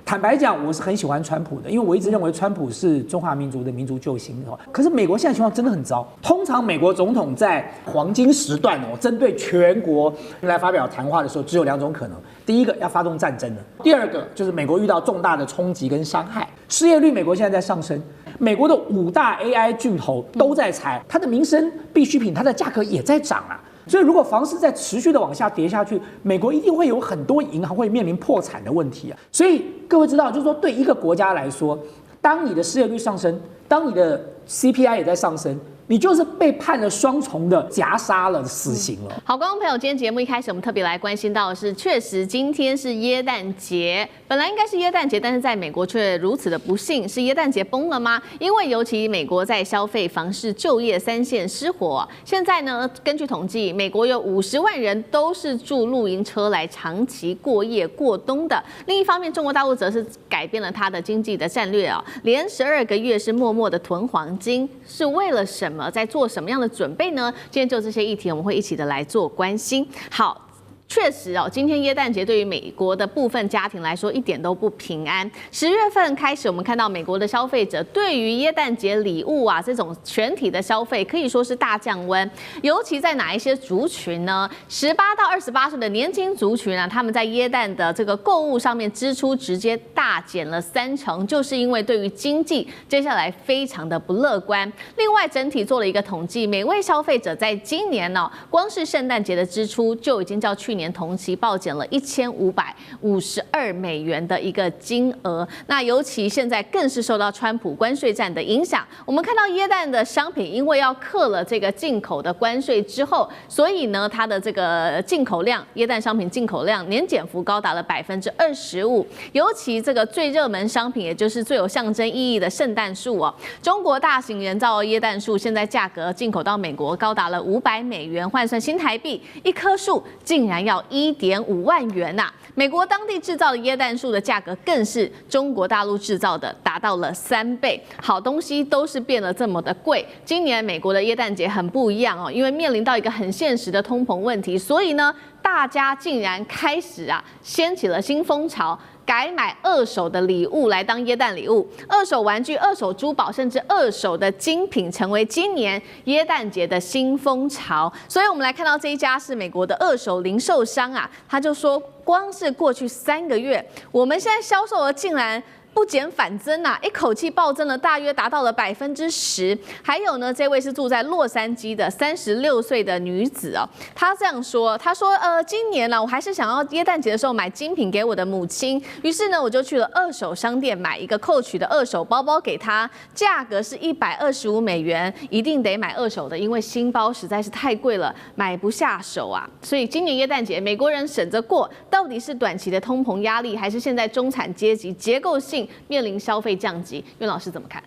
坦白讲，我是很喜欢川普的，因为我一直认为川普是中华民族的民族救星哦。可是美国现在情况真的很糟。通常美国总统在黄金时段哦，针对全国来发表谈话的时候，只有2种可能：第一个要发动战争了；第二个就是美国遇到重大的冲击跟伤害，失业率美国现在在上升。美国的5大 AI 巨头都在裁，它的民生必需品，它的价格也在涨啊。所以，如果房市再持续的往下跌下去，美国一定会有很多银行会面临破产的问题啊。所以各位知道，就是说，对一个国家来说，当你的失业率上升，当你的 CPI 也在上升，你就是被判了双重的夹杀了，死刑了。好，观众朋友，今天节目一开始我们特别来关心到的是，确实今天是耶诞节，本来应该是耶诞节，但是在美国却如此的不幸，是耶诞节崩了吗？因为尤其美国在消费、房市、就业3线失火，现在呢，根据统计，美国有50万人都是住露营车来长期过夜过冬的。另一方面，中国大陆则是改变了它的经济的战略连12个月是默默的囤黄金，是为了什么？在做什么样的准备呢？今天就这些议题，我们会一起的来做关心。好。确实今天耶诞节对于美国的部分家庭来说一点都不平安。10月份开始，我们看到美国的消费者对于耶诞节礼物这种全体的消费可以说是大降温。尤其在哪一些族群呢？18到28岁的年轻族群他们在耶诞的这个购物上面支出直接大减了30%，就是因为对于经济接下来非常的不乐观。另外，整体做了一个统计，每位消费者在今年光是圣诞节的支出就已经较去年同期暴减了$1552的一个金额。那尤其现在更是受到川普关税战的影响。我们看到耶诞的商品，因为要课了这个进口的关税之后，所以呢，它的这个进口量，耶诞商品进口量年减幅高达了25%。尤其这个最热门商品，也就是最有象征意义的圣诞树中国大型人造耶诞树现在价格进口到美国高达了$500，换算新台币，1棵树竟然要1.5万元美国当地制造的耶诞树的价格更是中国大陆制造的达到了3倍。好东西都是变得这么的贵。今年美国的耶诞节很不一样因为面临到一个很现实的通膨问题，所以呢，大家竟然开始掀起了新风潮。改买2手的礼物来当耶诞礼物，2手玩具、2手珠宝，甚至2手的精品，成为今年耶诞节的新风潮。所以，我们来看到这一家是美国的2手零售商他就说，光是过去3个月，我们现在销售额竟然不减反增一口气暴增了，大约达到了10%。还有呢，这位是住在洛杉矶的36岁的女子她这样说，她说今年我还是想要耶诞节的时候买精品给我的母亲，于是呢，我就去了2手商店买一个Coach的2手包包给她，价格是$125，一定得买2手的，因为新包实在是太贵了，买不下手所以今年耶诞节，美国人省着过，到底是短期的通膨压力，还是现在中产阶级结构性面临消费降级？苑老师怎么看？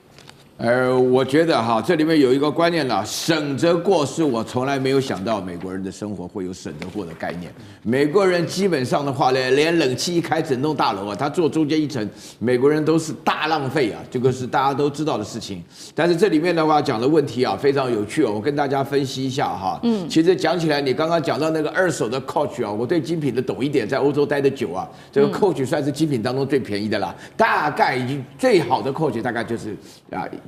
我觉得这里面有一个观念省着过是我从来没有想到美国人的生活会有省着过的概念。美国人基本上的话呢，连冷气一开，整栋大楼他坐中间一层，美国人都是大浪费这个是大家都知道的事情。但是这里面的话讲的问题非常有趣我跟大家分析一下其实讲起来，你刚刚讲到那个2手的 Coach 我对精品的懂一点，在欧洲待的久这个 Coach 算是精品当中最便宜的啦，大概已经最好的 Coach 大概就是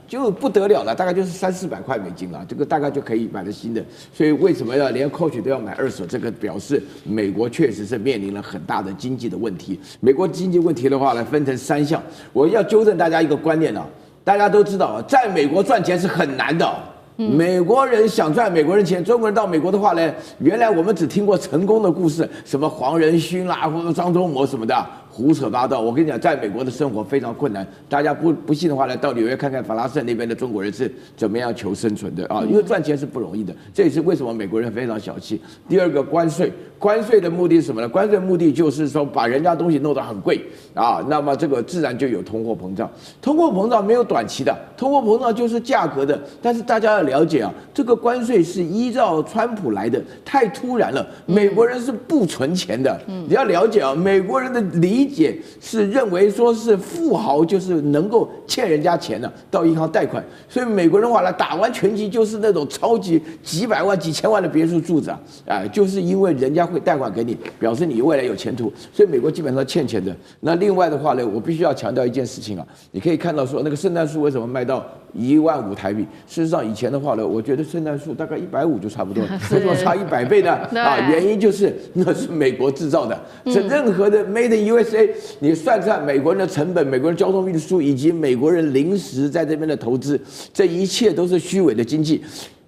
就不得了了，大概就是300-400块美金这个大概就可以买的新的。所以为什么连 Coach 都要买2手？这个表示美国确实是面临了很大的经济的问题。美国经济问题的话呢，分成3项。我要纠正大家一个观念大家都知道在美国赚钱是很难的美国人想赚美国人钱，中国人到美国的话呢，原来我们只听过成功的故事，什么黄仁勋啦，或者张忠谋什么的，胡扯八道。我跟你讲，在美国的生活非常困难。大家不信的话呢，到纽约看看法拉盛那边的中国人是怎么样求生存的因为赚钱是不容易的。这也是为什么美国人非常小气。第二个，关税的目的是什么呢？关税目的就是说把人家东西弄得很贵那么这个自然就有通货膨胀。通货膨胀没有短期的，通货膨胀就是价格的。但是大家要了解这个关税是依照川普来的，太突然了。美国人是不存钱的，你要了解美国人的理理解是认为说是富豪就是能够欠人家钱的，到银行贷款，所以美国人话呢，打完拳击就是那种超级几百万、几千万的别墅住着啊，就是因为人家会贷款给你，表示你未来有前途，所以美国基本上欠钱的。那另外的话呢，我必须要强调一件事情啊，你可以看到说那个圣诞树为什么卖到15000台币？事实上以前的话呢，我觉得圣诞树大概150就差不多，为什么差100倍呢？啊，原因就是那是美国制造的，这任何的 Made in USA， 你算美国人的成本、美国人交通运输以及美国人临时在这边的投资，这一切都是虚伪的经济。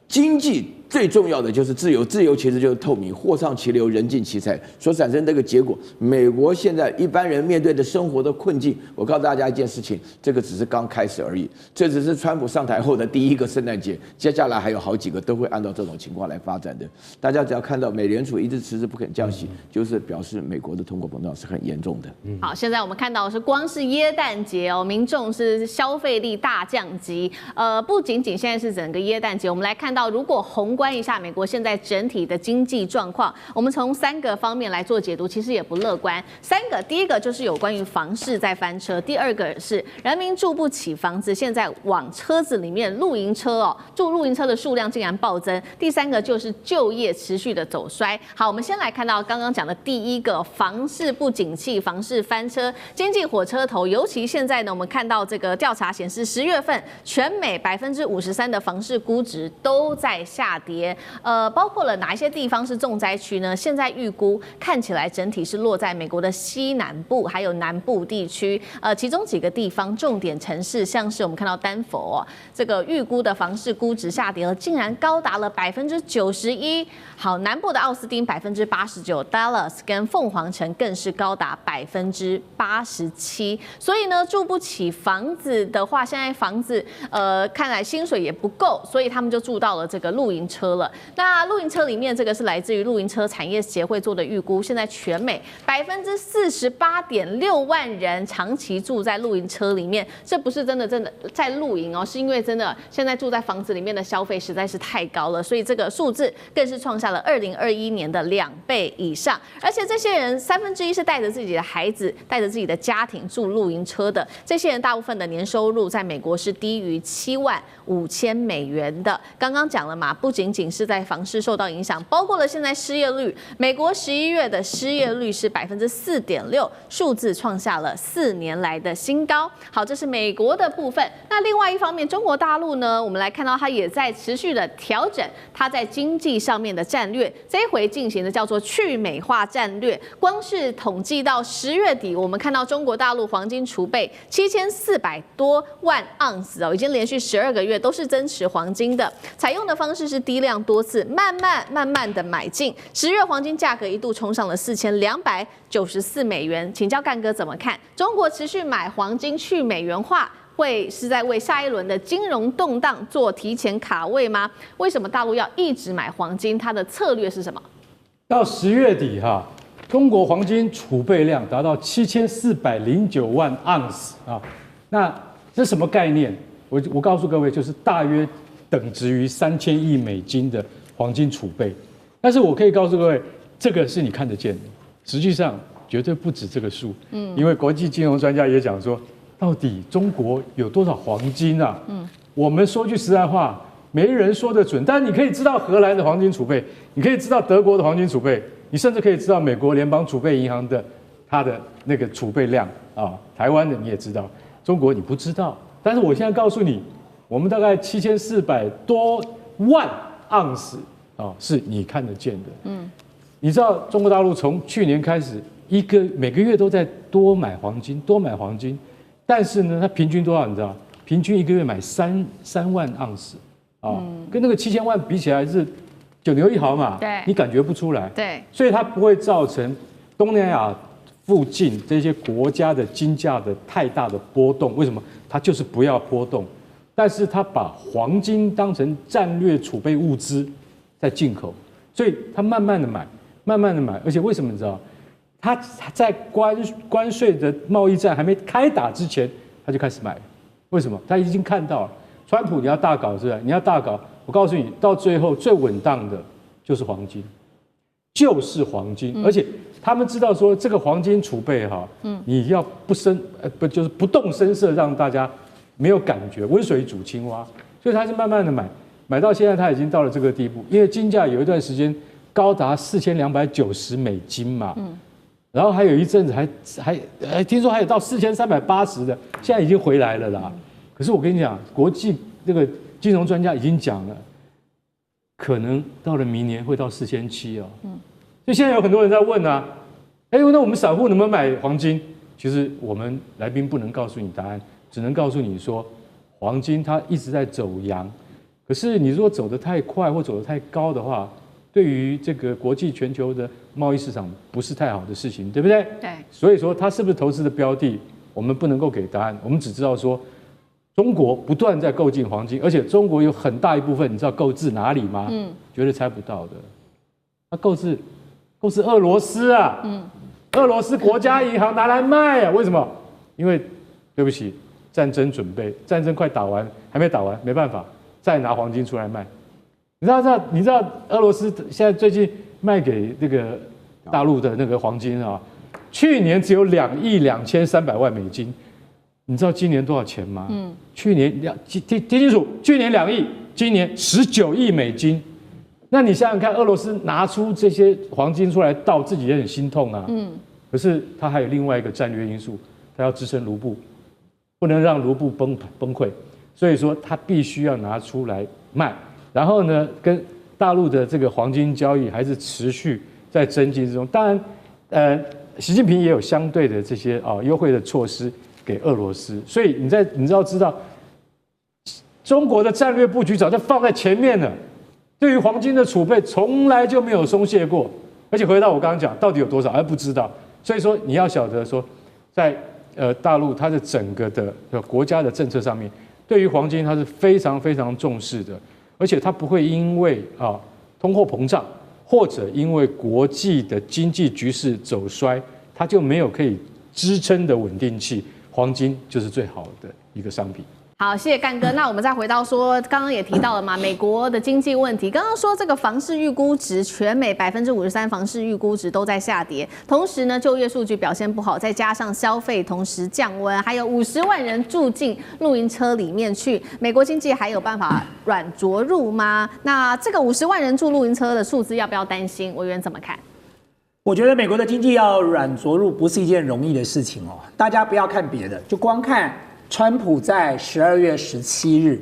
经济最重要的就是自由，自由其实就是透明，货上其流，人尽其才所产生这个结果。美国现在一般人面对的生活的困境，我告诉大家一件事情，这个只是刚开始而已，这只是川普上台后的第一个圣诞节，接下来还有好几个都会按照这种情况来发展的。大家只要看到美联储一直迟迟不肯降息，就是表示美国的通货膨胀是很严重的。好，现在我们看到的是光是耶诞节哦，民众是消费力大降级。不仅仅现在是整个耶诞节，我们来看到，如果宏观一下美国现在整体的经济状况，我们从3个方面来做解读，其实也不乐观。第一个就是有关于房市在翻车，第二个是人民住不起房子，现在往车子里面露营车哦，住露营车的数量竟然暴增。第3个就是就业持续的走衰。好，我们先来看到刚刚讲的第一个，房市不景气，房市翻车，经济火车头。尤其现在呢，我们看到这个调查显示，10月份全美53%的房市估值都在下跌。包括了哪一些地方是重灾区呢？现在预估看起来整体是落在美国的西南部还有南部地区。其中几个地方重点城市，像是我们看到丹佛这个预估的房市估值下跌了，竟然高达了91%。好，南部的奥斯汀89%，Dallas 跟凤凰城更是高达87%。所以呢，住不起房子的话，现在房子看来薪水也不够，所以他们就住到了这个露营车了。那露营车里面，这个是来自于露营车产业协会做的预估，现在全美48.6万人长期住在露营车里面，这不是真的在露营哦，是因为真的现在住在房子里面的消费实在是太高了，所以这个数字更是创下了2021年的2倍以上。而且这些人1/3是带着自己的孩子、带着自己的家庭住露营车的，这些人大部分的年收入在美国是低于$75,000的。刚刚讲了嘛，不仅仅是在房市受到影响，包括了现在失业率，美国11月的失业率是4.6%，数字创下了4年来的新高。好，这是美国的部分。那另外一方面，中国大陆呢，我们来看到它也在持续的调整它在经济上面的战略，这一回进行的叫做去美化战略。光是统计到10月底，我们看到中国大陆黄金储备7400多万盎司哦，已经连续12个月都是增持黄金的。采用的方式是低量多次，慢慢的买进。10月黄金价格一度冲上了$4294。请教干哥怎么看？中国持续买黄金去美元化，会是在为下一轮的金融动荡做提前卡位吗？为什么大陆要一直买黄金？它的策略是什么？到10月底中国黄金储备量达到7409万盎司啊，那这什么概念？我告诉各位，就是大约等值于3000亿美金的黄金储备。但是我可以告诉各位，这个是你看得见的，实际上绝对不止这个数。因为国际金融专家也讲说，到底中国有多少黄金啊？我们说句实在话，没人说得准。但是你可以知道荷兰的黄金储备，你可以知道德国的黄金储备，你甚至可以知道美国联邦储备银行的它的那个储备量啊。台湾的你也知道，中国你不知道。但是我现在告诉你，我们大概7400多万盎司啊，是你看得见的。你知道中国大陆从去年开始，每个月都在多买黄金，但是呢，它平均多少？你知道？平均一个月买3万盎司啊，跟那个7000万比起来是9牛1毫嘛，对，你感觉不出来。对，所以它不会造成东南亚附近这些国家的金价的太大的波动。为什么？它就是不要波动，但是它把黄金当成战略储备物资在进口，所以它慢慢的买，而且为什么你知道？它在关税的贸易战还没开打之前，它就开始买。为什么？他已经看到了，川普你要大搞是不是？你要大搞，我告诉你，到最后最稳当的就是黄金，而且他们知道说这个黄金储备哈，你要就是不动声色让大家没有感觉，温水煮青蛙，所以他是慢慢的买到现在他已经到了这个地步，因为金价有一段时间高达$4290嘛，然后还有一阵子还听说还有到4380的，现在已经回来了啦。可是我跟你讲，国际那个金融专家已经讲了，可能到了明年会到4700哦。所以现在有很多人在问啊，那我们散户能不能买黄金？其实我们来宾不能告诉你答案，只能告诉你说，黄金它一直在走阳，可是你如果走得太快或走得太高的话，对于这个国际全球的贸易市场不是太好的事情，对不对？对。所以说它是不是投资的标的，我们不能够给答案，我们只知道说，中国不断在购进黄金，而且中国有很大一部分，你知道购自哪里吗？绝对猜不到的。它购自俄罗斯啊，俄罗斯国家银行拿来卖啊，为什么？因为对不起，战争准备，战争快打完，还没打完，没办法，再拿黄金出来卖。你知道俄罗斯现在最近卖给那个大陆的那个黄金啊，去年只有$2.23亿，你知道今年多少钱吗？去年听清楚，去年2亿，今年$19亿。那你想想看，俄罗斯拿出这些黄金出来倒，自己也很心痛啊。可是它还有另外一个战略因素，它要支撑卢布，不能让卢布崩溃，所以说它必须要拿出来卖。然后呢，跟大陆的这个黄金交易还是持续在增进之中。当然，习近平也有相对的这些优惠的措施给俄罗斯。所以你知道，中国的战略布局早就放在前面了。对于黄金的储备，从来就没有松懈过。而且回到我刚刚讲，到底有多少还不知道。所以说你要晓得说，在大陆它的整个的国家的政策上面，对于黄金它是非常非常重视的。而且它不会因为通货膨胀或者因为国际的经济局势走衰，它就没有可以支撑的稳定器。黄金就是最好的一个商品。好，谢谢干哥。那我们再回到说，刚刚也提到了嘛，美国的经济问题。刚刚说这个房市预估值，全美53%房市预估值都在下跌。同时呢，就业数据表现不好，再加上消费同时降温，还有50万人住进露营车里面去，美国经济还有办法软着陆吗？那这个50万人住露营车的数字要不要担心？委员怎么看？我觉得美国的经济要软着陆不是一件容易的事情哦。大家不要看别的，就光看川普在12月17日，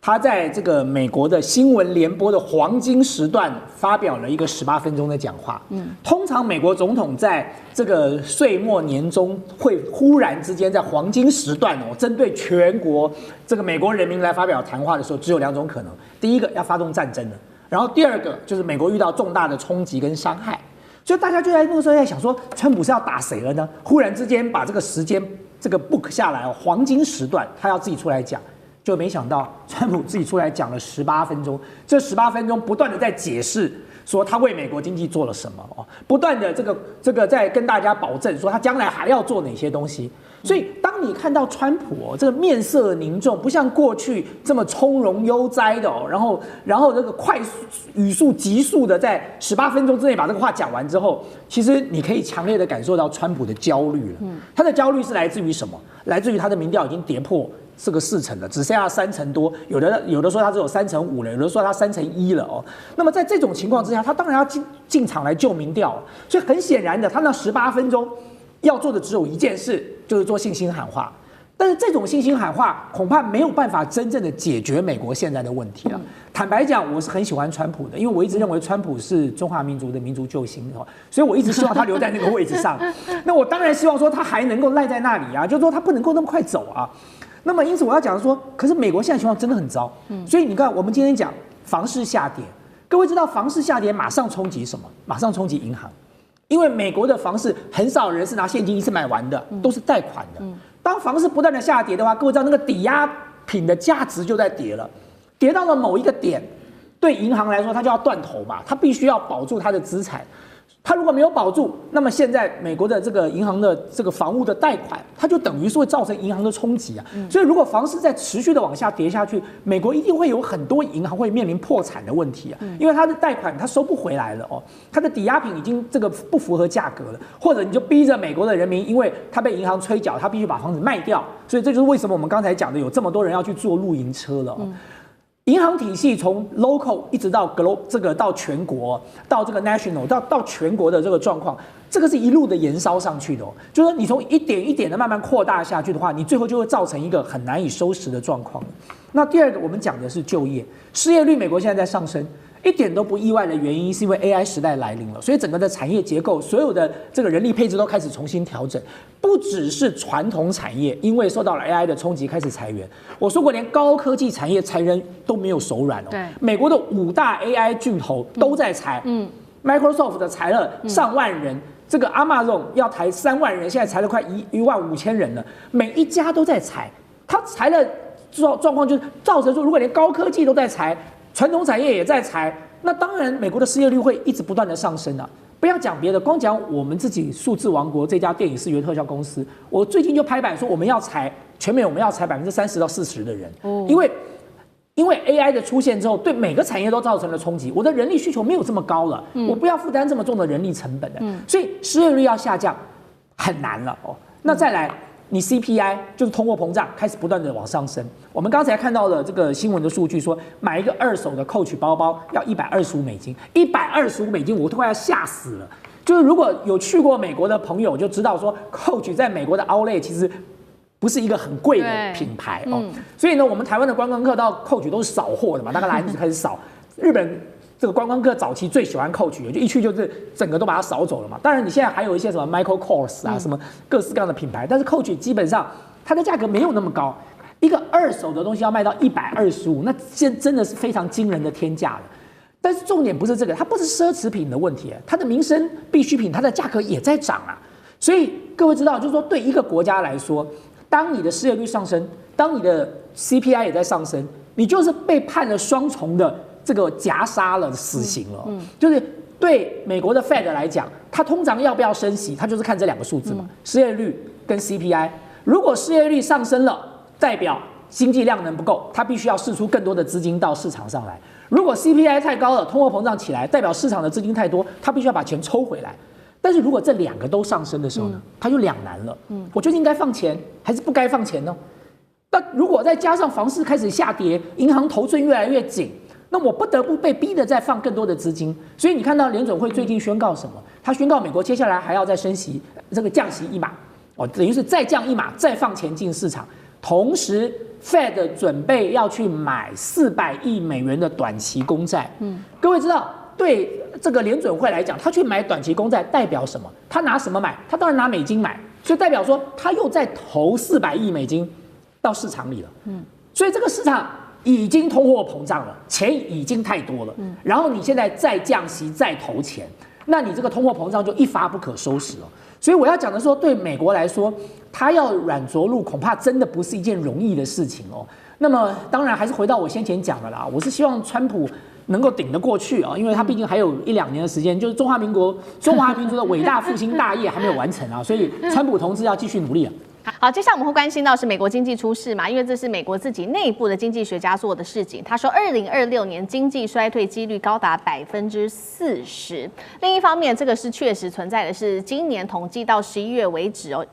他在这个美国的新闻联播的黄金时段发表了一个18分钟的讲话。通常美国总统在这个岁末年终会忽然之间在黄金时段针对全国这个美国人民来发表谈话的时候，只有2种可能：第一个要发动战争了，然后第二个就是美国遇到重大的冲击跟伤害。所以大家就在那个时候在想说，川普是要打谁了呢？忽然之间把这个时间这个 book 下来黄金时段，他要自己出来讲，就没想到川普自己出来讲了18分钟，这18分钟不断的在解释说他为美国经济做了什么不断的这个在跟大家保证说他将来还要做哪些东西。所以当你看到川普这个面色凝重，不像过去这么从容悠哉的然后这个快速语速急速的在18分钟之内把这个话讲完之后，其实你可以强烈的感受到川普的焦虑了。他的焦虑是来自于什么？来自于他的民调已经跌破这个4成了，只剩下3成多，有的说他只有3成5了，有的说他3成1了那么在这种情况之下，他当然要进场来救民调，所以很显然的，他那18分钟要做的只有一件事，就是做信心喊话。但是这种信心喊话恐怕没有办法真正的解决美国现在的问题了。坦白讲，我是很喜欢川普的，因为我一直认为川普是中华民族的民族救星所以我一直希望他留在那个位置上。那我当然希望说他还能够赖在那里啊，就是说他不能够那么快走啊。那么因此我要讲说，可是美国现在情况真的很糟。所以你看，我们今天讲房市下跌，各位知道房市下跌马上冲击什么？马上冲击银行。因为美国的房市很少人是拿现金一次买完的，都是贷款的。当房市不断的下跌的话，各位知道那个抵押品的价值就在跌了，跌到了某一个点，对银行来说它就要断头嘛，它必须要保住它的资产。它如果没有保住，那么现在美国的这个银行的这个房屋的贷款，它就等于是会造成银行的冲击啊。所以如果房市再持续的往下跌下去，美国一定会有很多银行会面临破产的问题啊，因为它的贷款它收不回来了哦，它的抵押品已经这个不符合价格了，或者你就逼着美国的人民，因为他被银行催缴，他必须把房子卖掉，所以这就是为什么我们刚才讲的有这么多人要去做露营车了哦。银行体系从 local 一直到 这个到全国，到这个 national 到全国的这个状况，这个是一路的延烧上去的哦。就是说你从一点一点的慢慢扩大下去的话，你最后就会造成一个很难以收拾的状况。那第二个，我们讲的是就业，失业率美国现在在上升。一点都不意外的原因，是因为 AI 时代来临了，所以整个的产业结构，所有的这个人力配置都开始重新调整。不只是传统产业，因为受到了 AI 的冲击，开始裁员。我说过，连高科技产业裁人都没有手软哦。对，美国的5大 AI 巨头都在裁。Microsoft 的裁了上万人，这个 Amazon 要裁3万人，现在裁了快15000人了，每一家都在裁。他裁了状况就是造成说，如果连高科技都在裁。传统产业也在裁，那当然美国的失业率会一直不断的上升啊！不要講別的，光講我們自己數字王國這家電影視覺特效公司，我最近就拍板說我們要裁全美，我們要裁30%到40%的人，因為 AI 的出現之後，對每個產業都造成了衝擊，我的人力需求沒有這麼高了，我不要負擔這麼重的人力成本的，所以失業率要下降很難了哦。那再來。你 CPI 就是通貨膨脹開始不斷的往上升。我們剛才看到了這個新聞的數據，說買一個二手的 Coach 包包要$125，$125我都快要嚇死了。就是如果有去過美國的朋友就知道說 ，Coach 在美國的 Outlet 其實不是一個很貴的品牌哦。所以呢，我們台灣的觀光客到 Coach 都是掃貨的嘛，大概來就開始掃。日本這個觀光客早期最喜歡 Coach， 就一去就是整個都把它掃走了嘛。當然你現在還有一些什麼 Michael Kors 啊，什麼各式各樣的品牌，但是 Coach 基本上它的價格沒有那麼高，一個二手的東西要賣到125，那真的是非常驚人的天價了。但是重點不是這個，它不是奢侈品的問題，它的民生必需品它的價格也在漲啊。所以各位知道，就是說對一個國家來說，當你的失業率上升，當你的 CPI 也在上升，你就是被判了雙重的這個夾殺了死刑了，就是對美國的 Fed 來講，它通常要不要升息，它就是看這兩個數字嘛，失業率跟 CPI。如果失業率上升了，代表經濟量能不夠，它必須要釋出更多的資金到市場上來。如果 CPI 太高了，通貨膨脹起來，代表市場的資金太多，它必須要把錢抽回來。但是如果這兩個都上升的時候呢，它就兩難了。我究竟該放錢還是不該放錢呢？那如果再加上房市開始下跌，銀行頭寸越來越緊，那我不得不被逼的再放更多的資金。所以你看到聯準會最近宣告什麼？他宣告美國接下來還要再升息，這個降息一碼，等於是再降一碼，再放錢進市場。同時 ，Fed 準備要去買400億美元的短期公債。各位知道，對這個聯準會來講，他去買短期公債代表什麼？他拿什麼買？他當然拿美金買，所以代表說他又再投400億美金到市場裡了。所以這個市場已經通貨膨脹了，錢已經太多了。然後你現在再降息再投錢，那你這個通貨膨脹就一發不可收拾了。所以我要講的說，對美國來說，它要軟着陸，恐怕真的不是一件容易的事情哦。那麼當然還是回到我先前講的啦，我是希望川普能夠頂得過去啊，因為他畢竟還有1-2年的時間，就是中華民族的偉大復興大業還沒有完成啊，所以川普同志要繼續努力啊。好，接下來我們會關心到是美國經濟出事嘛，因為這是美國自己內部的經濟學家做的事情。他說，2026年經濟衰退幾率高達40%。另一方面，這個是確實存在的是，今年統計到11月為止哦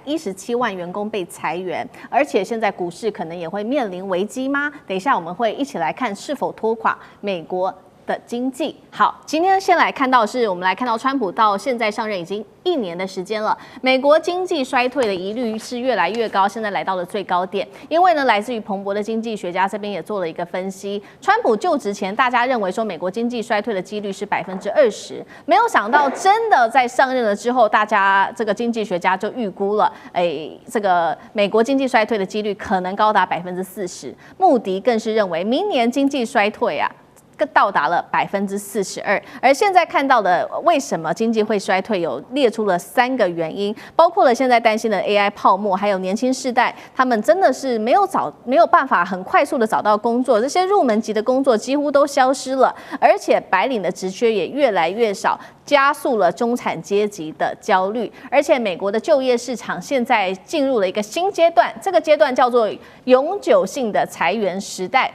，117萬員工被裁員，而且現在股市可能也會面臨危機嗎？等一下我們會一起來看是否拖垮美國的經濟。好，今天先來看到的是，我們來看到川普到現在上任已經1年的時間了，美國經濟衰退的疑慮是越來越高，現在來到了最高點。因為呢，來自於彭博的經濟學家這邊也做了一個分析，川普就職前，大家認為說美國經濟衰退的幾率是20%，沒有想到真的在上任了之後，大家這個經濟學家就預估了，這個美國經濟衰退的幾率可能高達40%，穆迪更是認為明年經濟衰退啊，到达了42%，而现在看到的为什么经济会衰退，有列出了3个原因，包括了现在担心的 AI 泡沫，还有年轻世代他们真的是没有办法很快速的找到工作，这些入门级的工作几乎都消失了，而且白领的职缺也越来越少，加速了中产阶级的焦虑。而且美国的就业市场现在进入了一个新阶段，这个阶段叫做永久性的裁员时代。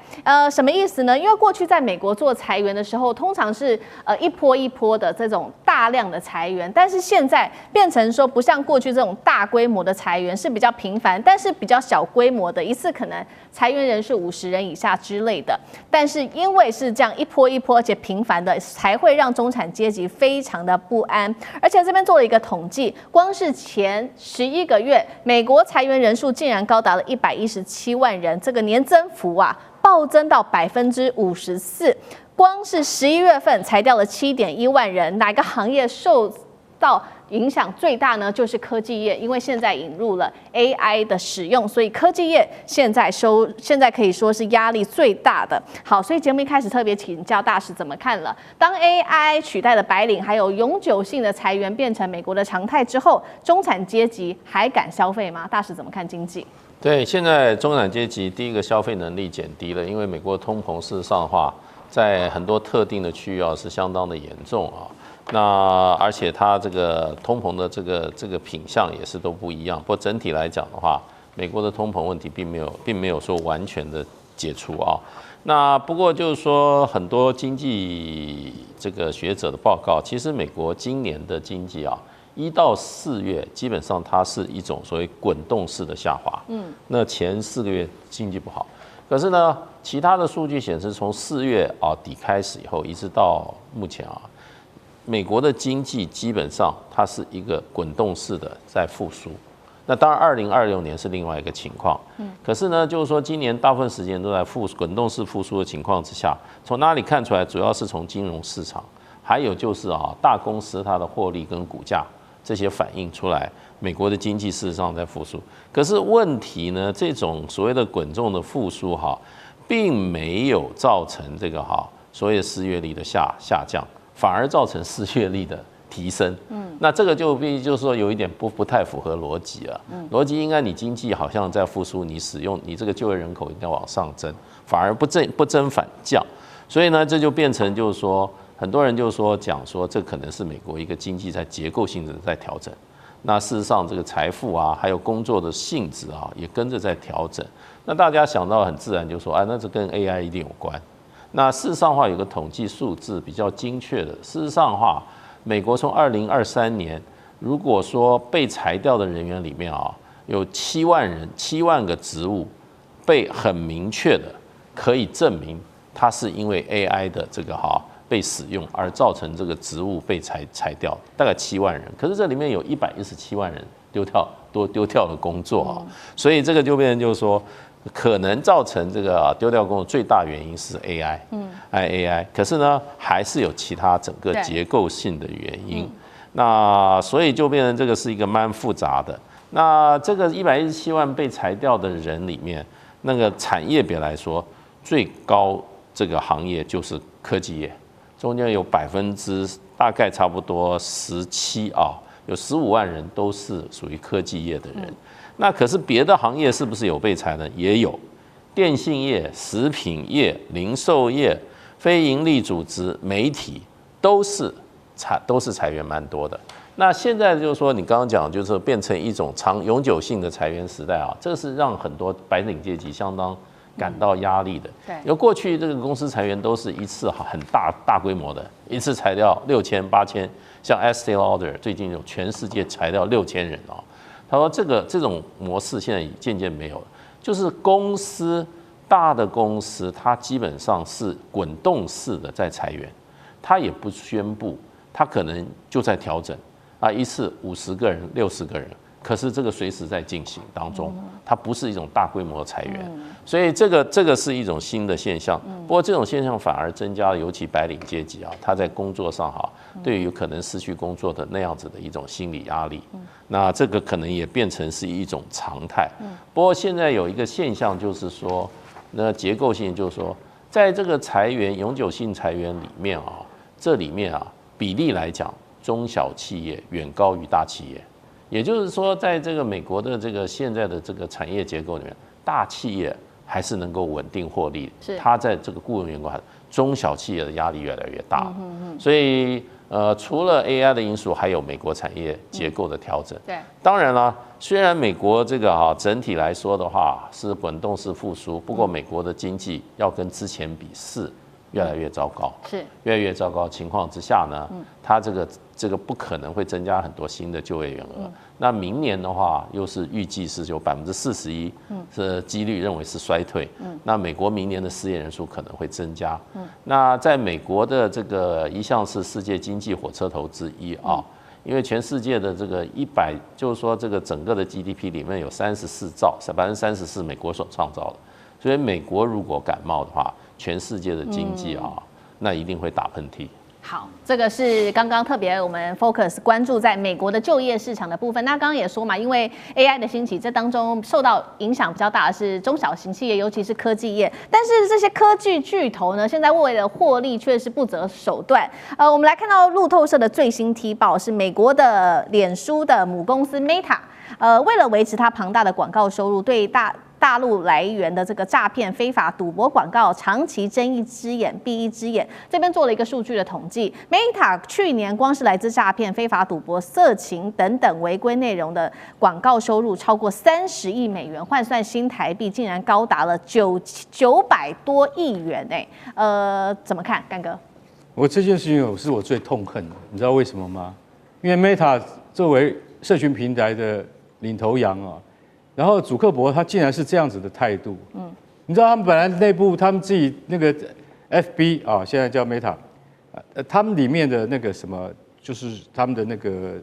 什么意思呢？因为过去在美国做裁员的时候，通常是一波一波的这种大量的裁员，但是现在变成说不像过去这种大规模的裁员是比较频繁，但是比较小规模的，一次可能裁员人数50人以下之类的。但是因为是这样一波一波而且频繁的，才会让中产阶级非常的不安。而且这边做了一个统计，光是前11个月，美国裁员人数竟然高达了117万人，这个年增幅啊暴增到54%。光是11月份裁掉了7.1万人，哪个行业受到影响最大呢？就是科技业，因为现在引入了 AI 的使用，所以科技业现在可以说是压力最大的。好，所以节目一开始特别请教大使怎么看了？当 AI 取代了白领，还有永久性的裁员变成美国的常态之后，中产阶级还敢消费吗？大使怎么看经济？对，现在中产阶级第一个消费能力减低了，因为美国通膨事实上的话，在很多特定的区域是相当的严重啊。那而且它这个通膨的这个品项也是都不一样。不过整体来讲的话，美国的通膨问题并没有说完全的解除啊。那不过就是说，很多经济这个学者的报告，其实美国今年的经济1到4月基本上它是一种所谓滚动式的下滑。那前4个月经济不好，可是呢，其他的数据显示，从4月底开始以后，一直到目前美国的经济基本上它是一个滚动式的在复苏。那当然，2026年是另外一个情况。可是呢，就是说今年大部分时间都在滚动式复苏的情况之下，从哪里看出来？主要是从金融市场，还有就是大公司它的获利跟股价这些反映出来，美国的经济事实上在复苏。可是问题呢，这种所谓的滚动的复苏并没有造成这个所谓的失业率的下降。反而造成失业率的提升，那这个就必须就是说有一点不太符合逻辑了。逻辑应该你经济好像在复苏，你这个就业人口应该往上增，反而不增反降，所以呢，这就变成就是说，很多人就是说讲说这可能是美国一个经济在结构性的在调整。那事实上这个财富还有工作的性质也跟着在调整。那大家想到很自然就说，那这跟 AI 一定有关。那事实上的话，有个统计数字比较精确的。事实上的话，美国从2023年，如果说被裁掉的人员里面有7万个职务被很明确的可以证明，它是因为 AI 的这个被使用而造成这个职务被裁掉，大概7万人。可是这里面有117万人丢掉了工作所以这个就变成就是说，可能造成这个丢掉工作最大原因是 AI，可是呢，还是有其他整个结构性的原因。那所以就变成这个是一个蛮复杂的。那这个117万被裁掉的人里面，那个产业别来说，最高这个行业就是科技业，中间有大概差不多17有15万人都是属于科技业的人。那可是别的行业是不是有被裁呢？也有，电信业、食品业、零售业、非营利组织、媒体都是裁员蛮多的。那现在就是说，你刚刚讲就是变成一种永久性的裁员时代这是让很多白领阶级相当感到压力的。对，因为过去这个公司裁员都是一次很大规模的，一次裁掉6000、8000，像 Estee Lauder 最近有全世界裁掉6000人他说这种模式现在渐渐没有了，就是大的公司，它基本上是滚动式的在裁员，它也不宣布，它可能就在调整一次50个人、60个人，可是这个随时在进行当中，它不是一种大规模的裁员，所以这个是一种新的现象。不过这种现象反而增加了，尤其白领阶级他在工作上对于可能失去工作的那样子的一种心理压力，那这个可能也变成是一种常态。不过现在有一个现象就是说，那结构性就是说，在这个裁员永久性裁员里面啊，这里面啊比例来讲，中小企业远高于大企业。也就是说，在这个美国的这个现在的这个产业结构里面，大企业还是能够稳定获利，它在这个雇佣员工，中小企业的压力越来越大。所以除了 AI 的因素，还有美国产业结构的调整。对，当然了，虽然美国这个整体来说的话是滚动式复苏，不过美国的经济要跟之前比是越来越糟糕，是越来越糟糕情况之下呢，它这个不可能会增加很多新的就业员额。那明年的话，又是预计是有41%是几率认为是衰退。那美国明年的失业人数可能会增加。那在美国的这个一向是世界经济火车头之一啊，因为全世界的这个就是说这个整个的 GDP 里面有34兆，34%美国所创造的，所以美国如果感冒的话，全世界的经济那一定会打喷嚏。好，这个是刚刚特别我们 focus 关注在美国的就业市场的部分。那刚刚也说嘛，因为 AI 的兴起，这当中受到影响比较大的是中小型企业，尤其是科技业。但是这些科技巨头呢，现在为了获利却是不择手段。我们来看到路透社的最新踢爆是美国的脸书的母公司 Meta，为了维持它庞大的广告收入，对大陆来源的这个诈骗、非法赌博广告长期睁一只眼闭一只眼。这边做了一个数据的统计 ，Meta 去年光是来自诈骗、非法赌博、色情等等违规内容的广告收入超过30亿美元，换算新台币竟然高达了900多亿元怎么看，干哥？我这件事情是我最痛恨的，你知道为什么吗？因为 Meta 作为社群平台的领头羊然后祖克伯他竟然是这样子的态度，你知道他们本来内部他们自己那个 FB 现在叫 Meta，他们里面的那个什么，就是他们的那个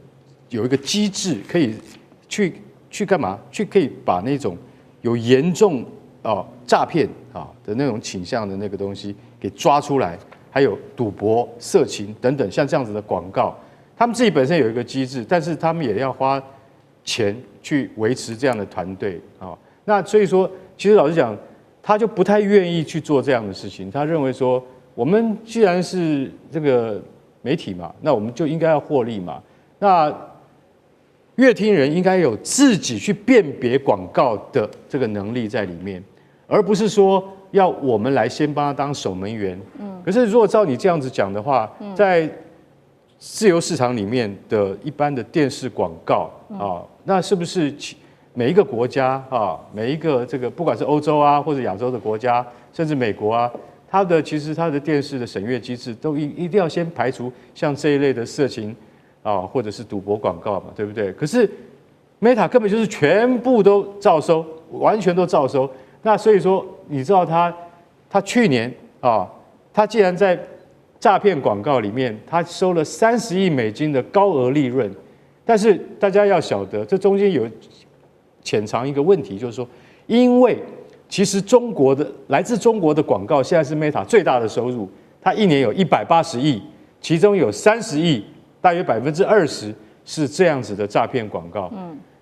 有一个机制可以去干嘛？可以把那种有严重诈骗的那种倾向的那个东西给抓出来，还有赌博、色情等等像这样子的广告，他们自己本身有一个机制，但是他们也要花钱去维持这样的团队那所以说，其实老实讲，他就不太愿意去做这样的事情。他认为说，我们既然是这个媒体嘛，那我们就应该要获利嘛。那乐听人应该有自己去辨别广告的这个能力在里面，而不是说要我们来先帮他当守门员。可是如果照你这样子讲的话，在自由市场里面的一般的电视广告那是不是每一个国家每一个这个不管是欧洲或者亚洲的国家，甚至美国其实它的电视的审阅机制都一定要先排除像这一类的色情或者是赌博广告嘛，对不对？可是 Meta 根本就是全部都照收，完全都照收。那所以说，你知道他去年他竟然在诈骗广告里面，他收了30亿美金的高额利润，但是大家要晓得，这中间有潜藏一个问题，就是说，因为其实来自中国的广告现在是 Meta 最大的收入，它一年有180亿，其中有30亿，大约20%是这样子的诈骗广告。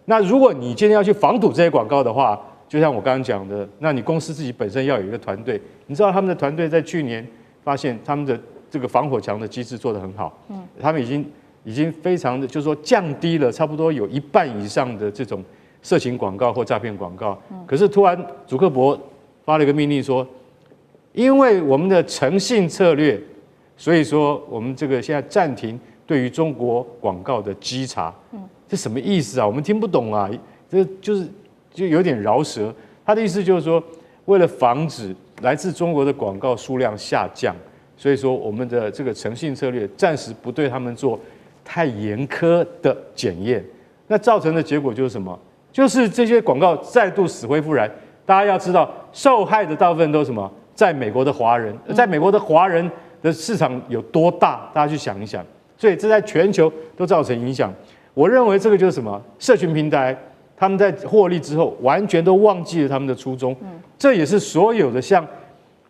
那如果你今天要去防堵这些广告的话，就像我刚刚讲的，那你公司自己本身要有一个团队，你知道他们的团队在去年发现他们的这个防火墙的机制做得很好，他们已经非常的，就是说降低了差不多有1半以上的这种色情广告或诈骗广告。可是突然祖克伯发了一个命令说，因为我们的诚信策略，所以说我们这个现在暂停对于中国广告的稽查。这什么意思啊？我们听不懂啊，这就有点饶舌。他的意思就是说，为了防止来自中国的广告数量下降，所以说我们的这个诚信策略暂时不对他们做太严苛的检验。那造成的结果就是什么？就是这些广告再度死灰复燃。大家要知道，受害的大部分都是什么？在美国的华人，在美国的华人的市场有多大？大家去想一想。所以这在全球都造成影响。我认为这个就是什么？社群平台他们在获利之后，完全都忘记了他们的初衷。这也是所有的像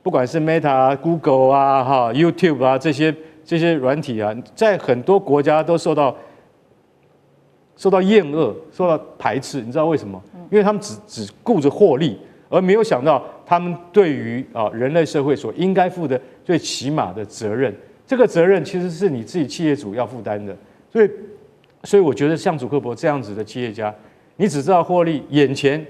不管是 Meta、Google YouTube 这些软体在很多国家都受到厌恶、受到排斥。你知道为什么？因为他们只顾着获利，而而没有想到他们对于人类社会所应该负的最起码的责任。这个责任其实是你自己企业主要负担的。所以我觉得像祖克伯这样子的企业家，你只知道获利眼前，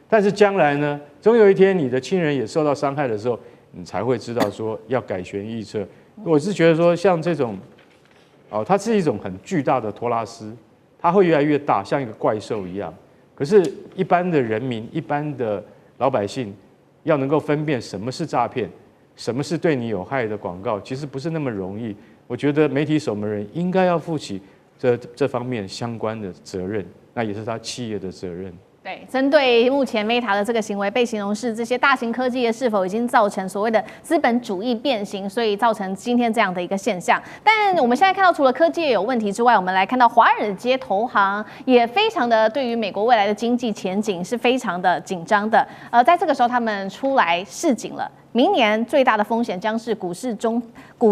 但是将来呢，总有一天你的亲人也受到伤害的时候，你才会知道说要改弦易辙。我是觉得说像这种，它是一种很巨大的托拉斯，它会越来越大，像一个怪兽一样。可是，一般的人民、一般的老百姓，要能够分辨什么是诈骗，什么是对你有害的广告，其实不是那么容易。我觉得媒体守门人应该要负起这方面相关的责任，那也是他企业的责任。对，针对目前 Meta 的这个行为被形容是这些大型科技业是否已经造成所谓的资本主义变形，所以造成今天这样的一个现象。但我们现在看到，除了科技业有问题之外，我们来看到华尔街投行也非常的对于美国未来的经济前景是非常的紧张的。在这个时候，他们出来示警了。明年最大的风险将是股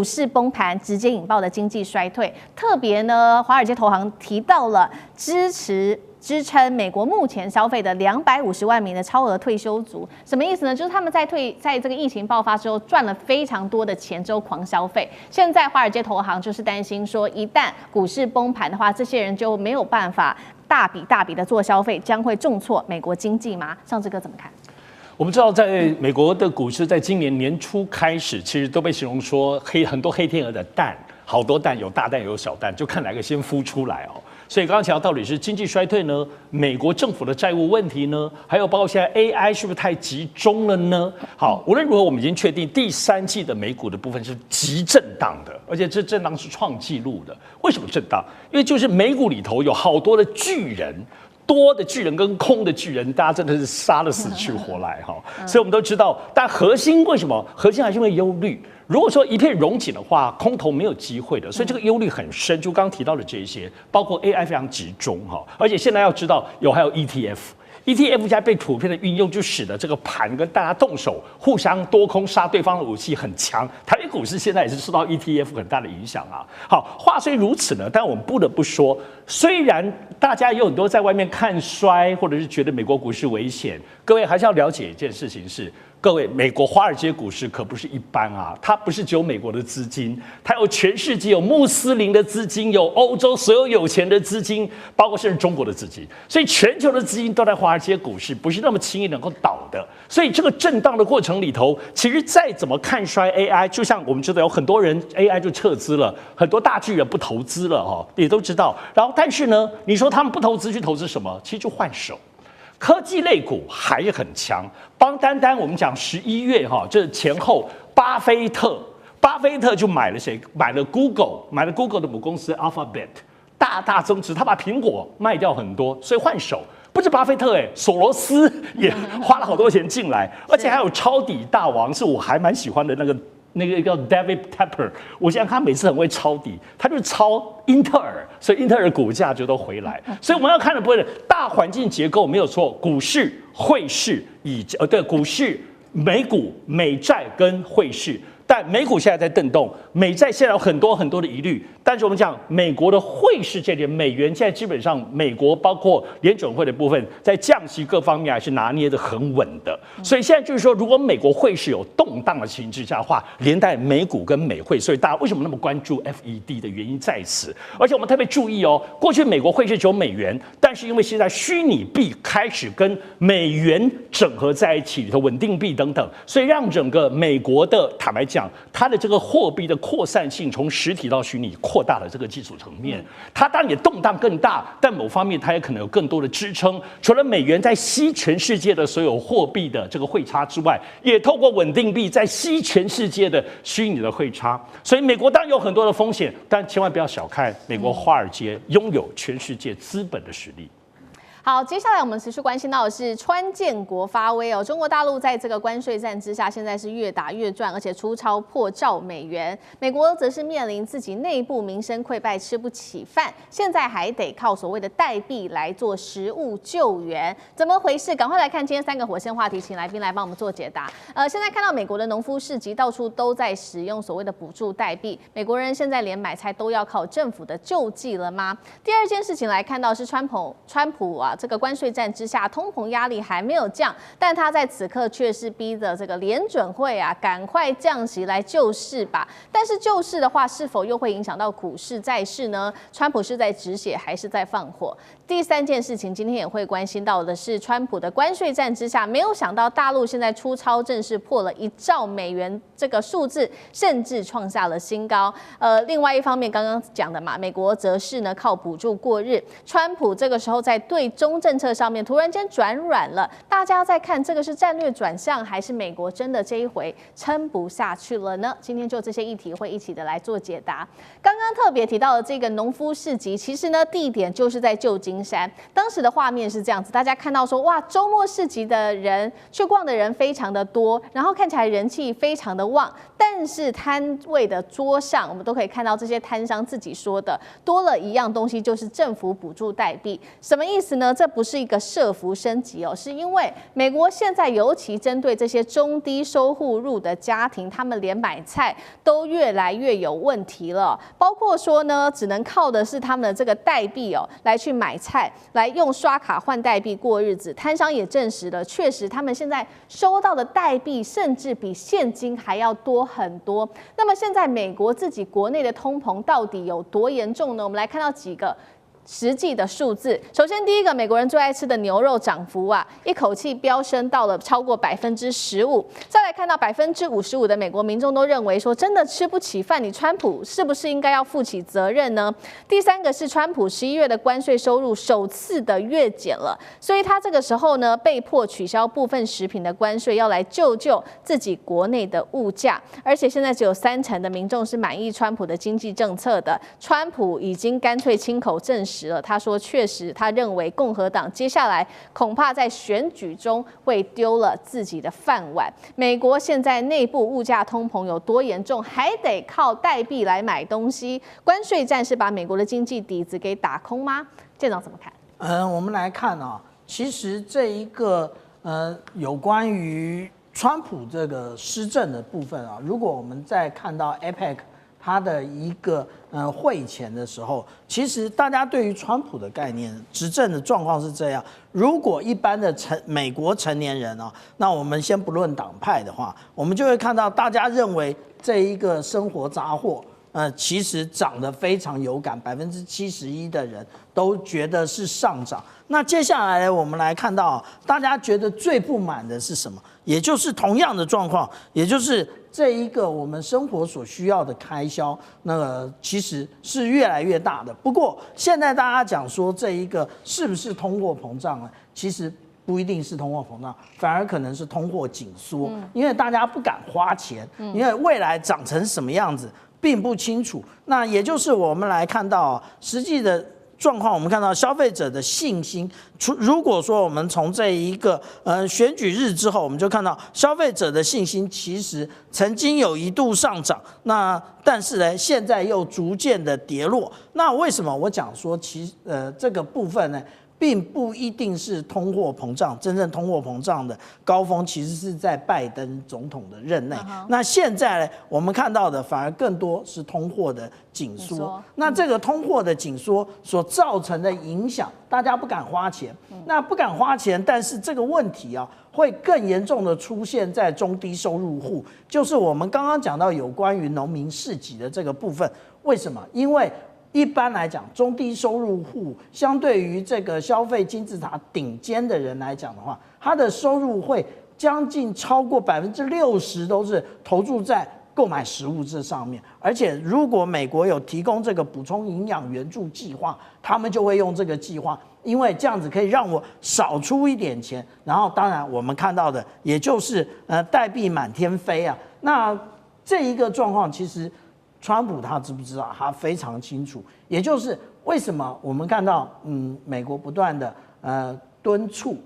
市崩盘，直接引爆的经济衰退。特别呢，华尔街投行提到了支撑美国目前消费的250万名的超额退休族，什么意思呢？就是他们在这个疫情爆发之后赚了非常多的钱之后狂消费。现在华尔街投行就是担心说，一旦股市崩盘的话，这些人就没有办法大笔的做消费，将会重挫美国经济吗？上志哥怎么看？我们知道，在美国的股市，在今年年初开始，其实都被形容说很多黑天鹅的蛋，好多蛋，有大蛋有小蛋，就看哪个先孵出来哦。所以刚刚讲到底是经济衰退呢，美国政府的债务问题呢，还有包括现在 AI 是不是太集中了呢？好，无论如何，我们已经确定第3季的美股的部分是极震荡的，而且这震荡是创纪录的。为什么震荡？因为就是美股里头有好多的巨人。多的巨人跟空的巨人，大家真的是杀得死去活来哈，所以我们都知道，但核心为什么？核心还是因为忧虑。如果说一片荣景的话，空头没有机会的，所以这个忧虑很深。就刚刚提到的这些，包括 AI 非常集中哈，而且现在要知道还有 ETF 现在被普遍的运用，就使得这个盘跟大家动手，互相多空杀对方的武器很强。台北股市现在也是受到 ETF 很大的影响啊。好，话虽如此呢，但我们不得不说，虽然大家有很多在外面看衰，或者是觉得美国股市危险，各位还是要了解一件事情是。各位，美国华尔街股市可不是一般啊，它不是只有美国的资金，它有全世界，有穆斯林的资金，有欧洲所有有钱的资金，包括甚至中国的资金，所以全球的资金都在华尔街股市，不是那么轻易能够倒的。所以这个震荡的过程里头，其实再怎么看衰 AI， 就像我们知道有很多人 AI 就撤资了，很多大巨人不投资了哈，也都知道。然后但是呢，你说他们不投资去投资什么？其实就换手。科技类股还很强，单我们讲11月哈，这前后，巴菲特就买了谁？买了 Google 的母公司 Alphabet， 大增值，他把苹果卖掉很多，所以换手。不止巴菲特索罗斯也花了好多钱进来，而且还有抄底大王，是我还蛮喜欢的那个叫 David Tepper， 我想他每次很会抄底，他就是抄英特尔，所以英特尔股价就都回来。所以我们要看的不是大环境结构没有错，股市、汇市股市、美股、美债跟汇市。但美股现在在震动，美债现在有很多的疑虑。但是我们讲美国的汇市这点，美元现在基本上美国包括联准会的部分，在降息各方面还是拿捏得很稳的。所以现在就是说，如果美国汇市有动荡的情形之下的话，连带美股跟美汇，所以大家为什么那么关注 FED 的原因在此。而且我们特别注意哦，过去美国汇市只有美元，但是因为现在虚拟币开始跟美元整合在一起，里头稳定币等等，所以让整个美国的坦白讲，它的这个货币的扩散性从实体到虚拟扩大了这个基础层面，它当然也动荡更大，但某方面它也可能有更多的支撑。除了美元在吸全世界的所有货币的这个汇差之外，也透过稳定币在吸全世界的虚拟的汇差。所以美国当然有很多的风险，但千万不要小看美国华尔街拥有全世界资本的实力。好，接下来我们持续关心到的是川建国发威哦，中国大陆在这个关税战之下，现在是越打越赚，而且出超破兆美元。美国则是面临自己内部民生溃败，吃不起饭，现在还得靠所谓的代币来做食物救援，怎么回事？赶快来看今天3个火线话题，请来宾来帮我们做解答。现在看到美国的农夫市集到处都在使用所谓的补助代币，美国人现在连买菜都要靠政府的救济了吗？第二件事情来看到是川普啊。啊，这个关税战之下，通膨压力还没有降，但他在此刻却是逼着这个联准会啊，赶快降息来救市吧。但是救市的话，是否又会影响到股市、债市呢？川普是在止血还是在放火？第三件事情，今天也会关心到的是，川普的关税战之下，没有想到大陆现在出超正式破了1兆美元这个数字，甚至创下了新高。另外一方面，刚刚讲的嘛，美国则是呢靠补助过日，川普这个时候在对中政策上面突然间转软了，大家在看这个是战略转向，还是美国真的这一回撑不下去了呢？今天就这些议题会一起的来做解答。刚刚特别提到的这个农夫市集，其实呢地点就是在旧金山，当时的画面是这样子，大家看到说哇，周末市集的人去逛的人非常的多，然后看起来人气非常的旺，但是摊位的桌上，我们都可以看到这些摊商自己说的，多了一样东西，就是政府补助代币。什么意思呢？这不是一个社福升级哦，是因为美国现在尤其针对这些中低收入入的家庭，他们连买菜都越来越有问题了，包括说呢，只能靠的是他们的这个代币哦来去买菜，来用刷卡换代币过日子。摊商也证实了，确实他们现在收到的代币甚至比现金还要多很多。那么现在美国自己国内的通膨到底有多严重呢？我们来看到几个实际的数字。首先，第一个，美国人最爱吃的牛肉涨幅啊，一口气飙升到了超过15%。再来看到55%的美国民众都认为说，真的吃不起饭，你川普是不是应该要负起责任呢？第三个是川普11月的关税收入首次的月减了，所以他这个时候呢，被迫取消部分食品的关税，要来救自己国内的物价。而且现在只有30%的民众是满意川普的经济政策的，川普已经干脆亲口证实了，他说确实，他认为共和党接下来恐怕在选举中会丢了自己的饭碗。美国现在内部物价通膨有多严重，还得靠代币来买东西。关税战是把美国的经济底子给打空吗？舰长怎么看？我们来看啊，其实这一个有关于川普这个施政的部分啊，如果我们再看到 APEC 它的一个会前的时候，其实大家对于川普的概念，执政的状况是这样：如果一般的美国成年人啊，那我们先不论党派的话，我们就会看到大家认为这一个生活杂货。其实涨得非常有感，71%的人都觉得是上涨。那接下来我们来看到，大家觉得最不满的是什么？也就是同样的状况，也就是这一个我们生活所需要的开销，那个其实是越来越大的。不过现在大家讲说这一个是不是通货膨胀呢？其实不一定是通货膨胀，反而可能是通货紧缩，因为大家不敢花钱，因为未来长成什么样子并不清楚。那也就是我们来看到实际的状况，我们看到消费者的信心。如果说我们从这一个选举日之后，我们就看到消费者的信心其实曾经有一度上涨，那但是呢，现在又逐渐的跌落。那为什么我讲说这个部分呢？并不一定是通货膨胀，真正通货膨胀的高峰其实是在拜登总统的任内。那现在呢，我们看到的反而更多是通货的紧缩。那这个通货的紧缩所造成的影响，大家不敢花钱。那不敢花钱，但是这个问题啊，会更严重的出现在中低收入户，就是我们刚刚讲到有关于农民市集的这个部分。为什么？因为一般来讲，中低收入户相对于这个消费金字塔顶尖的人来讲的话，他的收入会将近超过60%都是投注在购买食物这上面。而且如果美国有提供这个补充营养援助计划，他们就会用这个计划，因为这样子可以让我少出一点钱。然后当然我们看到的也就是代币满天飞啊。那这一个状况其实川普他知不知道？他非常清楚，也就是为什么我们看到美国不断的敦促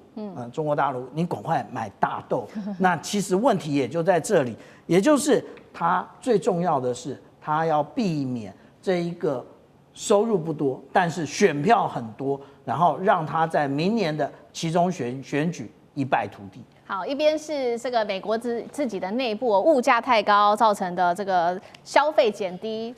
中国大陆你赶快买大豆。那其实问题也就在这里，也就是他最重要的是他要避免这一个收入不多，但是选票很多，然后让他在明年的期中选举一败涂地。好，一边是这个美国自己的内部物价太高造成的这个消费减低，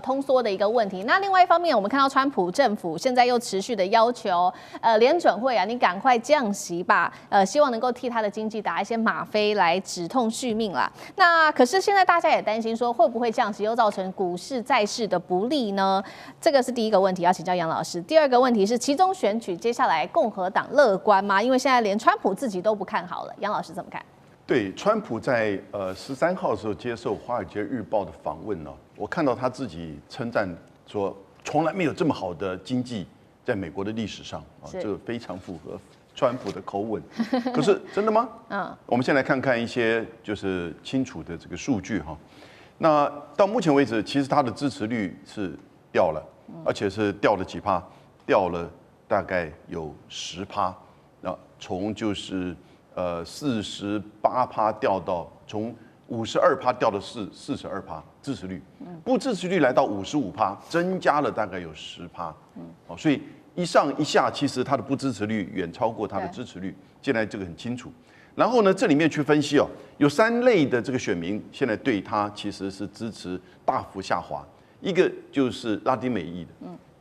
通缩的一个问题。那另外一方面，我们看到川普政府现在又持续的要求联准会啊，你赶快降息吧，希望能够替他的经济打一些吗啡来止痛续命啦。那可是现在大家也担心说，会不会降息又造成股市债市的不利呢？这个是第一个问题，要请教杨老师。第二个问题是，期中选举接下来共和党乐观吗？因为现在连川普自己都不看好了，杨老师怎么看？对，川普在13号的时候接受《华尔街日报》的访问呢，我看到他自己称赞说，从来没有这么好的经济在美国的历史上啊，这个非常符合川普的口吻。可是真的吗？我们先来看看一些就是清楚的这个数据哈。那到目前为止，其实他的支持率是掉了，而且是掉了几趴，掉了大概有10%。那从就是48%掉到从52%掉到42%支持率，不支持率来到55%，增加了大概有10%。所以一上一下，其实它的不支持率远超过它的支持率，现在这个很清楚。然后呢，这里面去分析有3类的这个选民现在对他其实是支持大幅下滑，一个就是拉丁美裔的，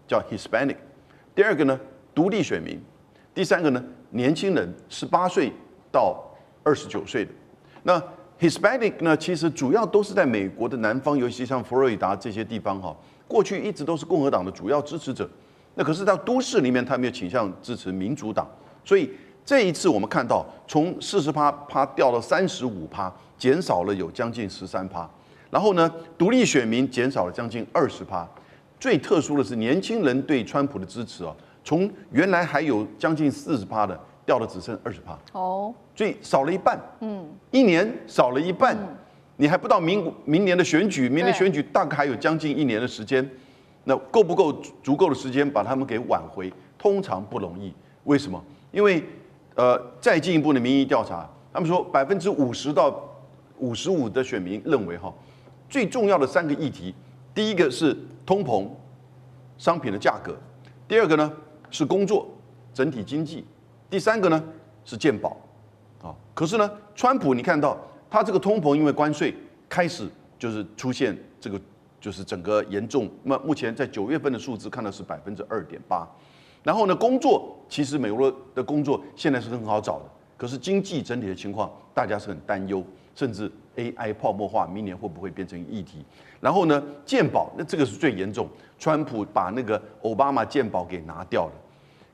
叫 Hispanic， 第二个呢独立选民，第三个呢年轻人18岁到29岁的。那 Hispanic 呢，其实主要都是在美国的南方，尤其像佛罗里达这些地方过去一直都是共和党的主要支持者。那可是到都市里面，他们又倾向支持民主党。所以这一次我们看到，从40%掉到35%，减少了有将近13%。然后呢，独立选民减少了将近20%。最特殊的是，年轻人对川普的支持从原来还有将近40%的，掉了只剩20%。所以少了一半。一年少了一半。你还不到明年的选举，明年选举大概还有将近1年的时间。那够不够足够的时间把他们给挽回？通常不容易。为什么？因为再进一步的民意调查，他们说50%到55%的选民认为最重要的3个议题，第一个是通膨，商品的价格；第二个呢是工作，整体经济；第三个呢是健保。可是呢，川普你看到他这个通膨因为关税开始就是出现这个就是整个严重。那目前在9月份的数字看到是2.8%。然后呢，工作其实美国的工作现在是很好找的，可是经济整体的情况大家是很担忧，甚至 AI 泡沫化明年会不会变成议题？然后呢，健保那这个是最严重，川普把那个奥巴马健保给拿掉了，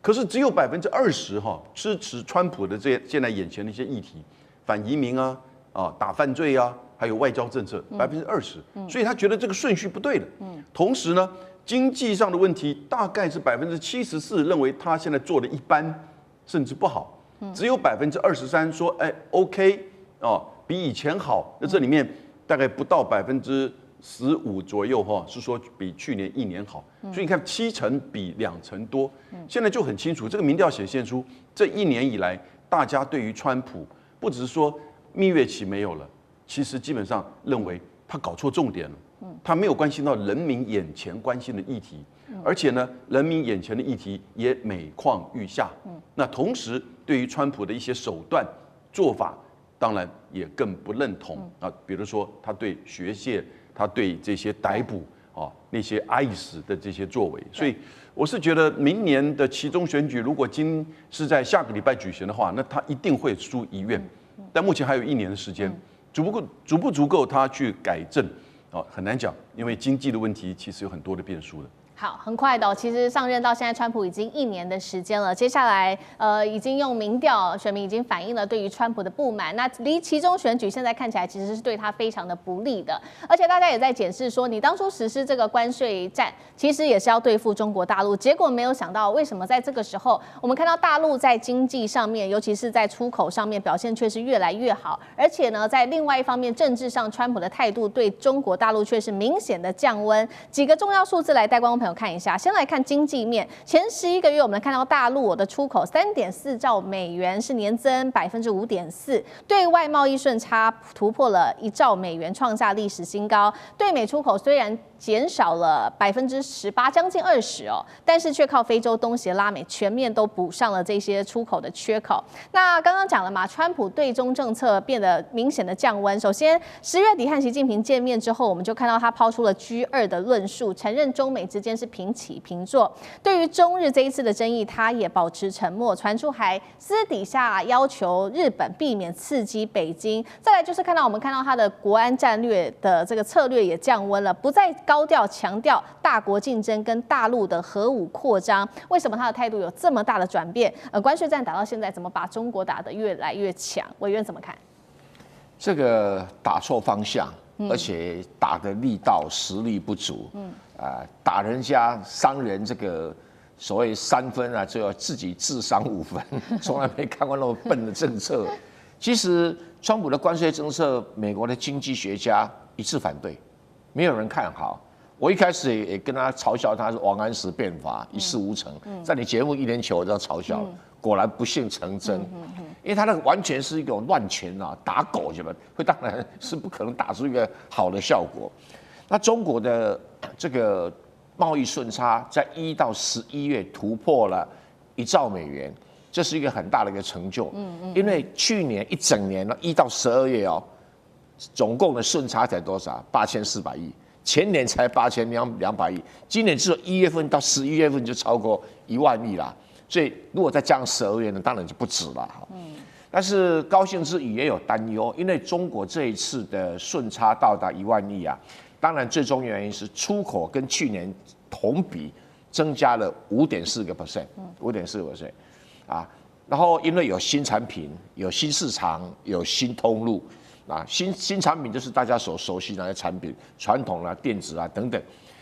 可是只有20%支持川普的这些现在眼前的一些议题，反移民打犯罪还有外交政策20%，所以他觉得这个顺序不对的。同时呢，经济上的问题大概是74%认为他现在做的一般，甚至不好，只有23%说OK 比以前好。那这里面大概不到15%左右是说比去年1年好。所以你看70%比2成多，现在就很清楚，这个民调显现出这1年以来，大家对于川普不只是说蜜月期没有了，其实基本上认为他搞错重点了。他没有关心到人民眼前关心的议题，而且呢，人民眼前的议题也每况愈下。那同时，对于川普的一些手段做法，当然也更不认同比如说他对学界，他对这些逮捕那些ICE的这些作为。所以我是觉得，明年的期中选举如果是在下个礼拜举行的话，那他一定会输1院。但目前还有1年的时间，足不足够他去改正？很难讲，因为经济的问题其实有很多的变数的。好，很快的其实上任到现在，川普已经1年的时间了。接下来，已经用民调，选民已经反映了对于川普的不满。那离期中选举现在看起来其实是对他非常的不利的。而且大家也在检视说，你当初实施这个关税战，其实也是要对付中国大陆。结果没有想到，为什么在这个时候，我们看到大陆在经济上面，尤其是在出口上面表现却是越来越好。而且呢，在另外一方面，政治上川普的态度对中国大陆却是明显的降温。几个重要数字来带观众朋友友看一下。先来看经济面，前11个月我们看到大陆的出口3.4兆美元，是年增5.4%，对外贸易顺差突破了1兆美元，创下历史新高。对美出口虽然减少了18%，将近20%哦，但是却靠非洲、东协、拉美全面都补上了这些出口的缺口。那刚刚讲了嘛，川普对中政策变得明显的降温。首先10月底和习近平见面之后，我们就看到他抛出了G2的论述，承认中美之间是平起平坐。对于中日这一次的争议，他也保持沉默，传出还私底下要求日本避免刺激北京。再来就是我们看到他的国安战略的这个策略也降温了，不再高调强调大国竞争跟大陆的核武扩张。为什么他的态度有这么大的转变？关税战打到现在，怎么把中国打得越来越强？委员怎么看？这个打错方向，而且打的力道实力不足，打人家伤人这个所谓3分啊，就要自己自伤5分，从来没看过那么笨的政策。其实川普的关税政策，美国的经济学家一致反对，没有人看好。我一开始也跟他嘲笑他是王安石变法一事无成，在你节目1年前我就要嘲笑，果然不幸成真，因为他那个完全是一种乱拳啊，打狗什么，会当然是不可能打出一个好的效果。那中国的这个贸易顺差在1到11月突破了1兆美元，这是一个很大的一个成就。因为去年一整年呢，1到12月哦，总共的顺差才多少？8400亿。前年才8200亿，今年只有1月份到11月份就超过1万亿啦。所以如果再加上12月呢，当然就不止了。但是高兴之余也有担忧，因为中国这一次的顺差到达1万亿啊，当然最终原因是出口跟去年同比增加了5.4%，5.4%啊。然后因为有新产品、有新市场、有新通路。新产品就是大家所熟悉的那些产品，传统啊、电子啊等等，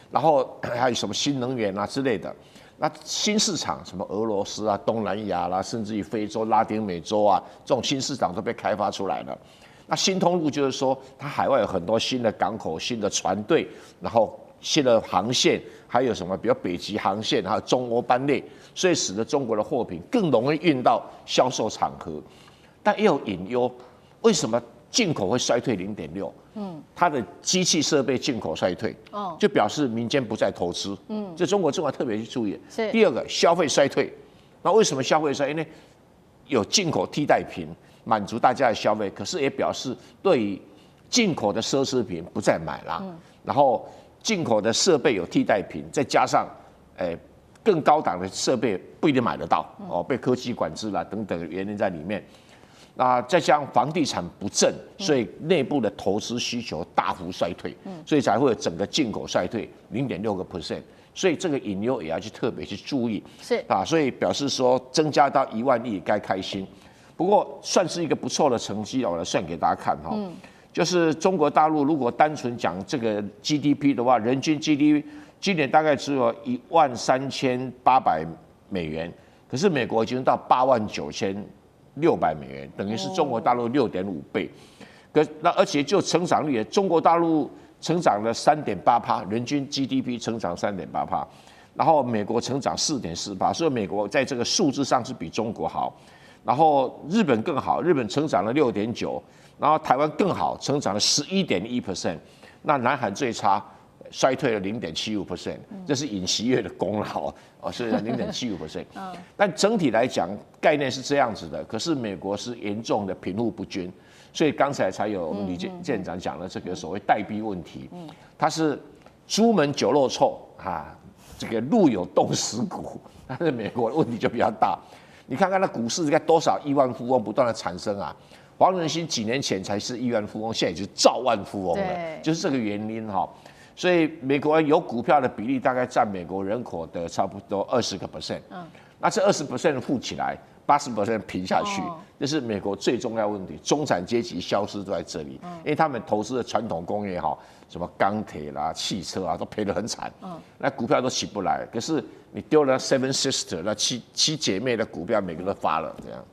然后还有什么新能源啊之类的。那新市场什么俄罗斯啊、东南亚啦，甚至于非洲、拉丁美洲啊，这种新市场都被开发出来了。那新通路就是说，它海外有很多新的港口、新的船队，然后新的航线，还有什么比如北极航线，还有中欧班列，所以使得中国的货品更容易运到销售场合。但也有隐忧，为什么？进口会衰退0.6%，它的机器设备进口衰退，就表示民间不再投资，这中国政府特别去注意。第二个，消费衰退，那为什么消费衰退？因为有进口替代品满足大家的消费，可是也表示对于进口的奢侈品不再买了，然后进口的设备有替代品，再加上更高档的设备不一定买得到，被科技管制啦等等的原因在里面。那再加上房地产不振，所以内部的投资需求大幅衰退，所以才会有整个进口衰退0.6%。所以这个隐忧也要去特别去注意。所以表示说增加到1万亿该开心。不过算是一个不错的成绩，我来算给大家看哈。就是中国大陆如果单纯讲这个 GDP 的话，人均 GDP 今年大概只有13800美元，可是美国已经到89600美元，等于是中国大陆6.5倍。那而且就成长率，中国大陆成长了3.8%，人均 GDP 成长3.8%，然后美国成长4.4%，所以美国在这个数字上是比中国好。然后日本更好，日本成长了6.9%，然后台湾更好，成长了11.1%。那南韩最差，衰退了0.75%，这是尹锡悦的功劳所以0.75%。但整体来讲，概念是这样子的。可是美国是严重的贫富不均，所以刚才才有我们李舰长讲的这个所谓代币问题。它是朱门酒肉臭这个路有冻死骨。但是美国的问题就比较大。你看看那股市，该多少亿万富翁不断的产生啊！黄仁勋几年前才是亿万富翁，现在已经兆万富翁了，就是这个原因哈。所以美国有股票的比例大概占美国人口的差不多20%。那这20% 富起来，80% 平下去，这是美国最重要的问题。中产阶级消失都在这里，因为他们投资的传统工业什么钢铁啦、汽车啊，都赔得很惨。那股票都起不来。可是你丢了 Seven Sister 那七姐妹的股票，每个都发了这样。